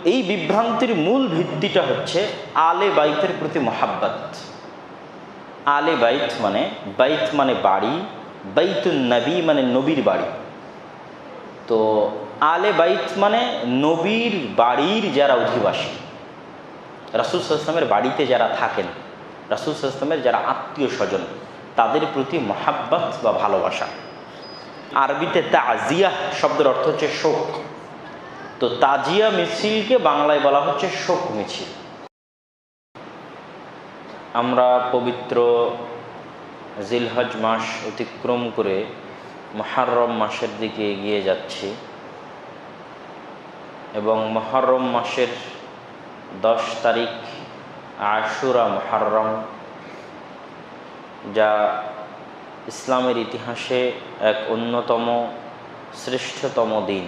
এই বিভ্রান্তির মূল ভিত্তিটা হচ্ছে আলে বাইতের প্রতি মহাব্বত। আলে বাইত মানে বাড়ি, বাইতুন নবী মানে নবীর বাড়ি। তো আলে বাইত মানে নবীর বাড়ির যারা অধিবাসী, রাসূল সাল্লাল্লাহু আলাইহি ওয়াসাল্লামের বাড়িতে যারা থাকেন, রাসূল সাল্লাল্লাহু আলাইহি ওয়াসাল্লামের যারা আত্মীয় স্বজন, তাদের প্রতি মহাব্বত বা ভালোবাসা। আরবিতে তাজিয়া শব্দের অর্থ হচ্ছে শোক। তো তাজিয়া মিছিলকে বাংলায় বলা হচ্ছে শোক মিছিল। আমরা পবিত্র জিলহজ মাস অতিক্রম করে মুহররম মাসের দিকে এগিয়ে যাচ্ছি এবং মুহররম মাসের 10 তারিখ আশুরা মুহররম, যা ইসলামের ইতিহাসে এক অন্যতম শ্রেষ্ঠতম দিন।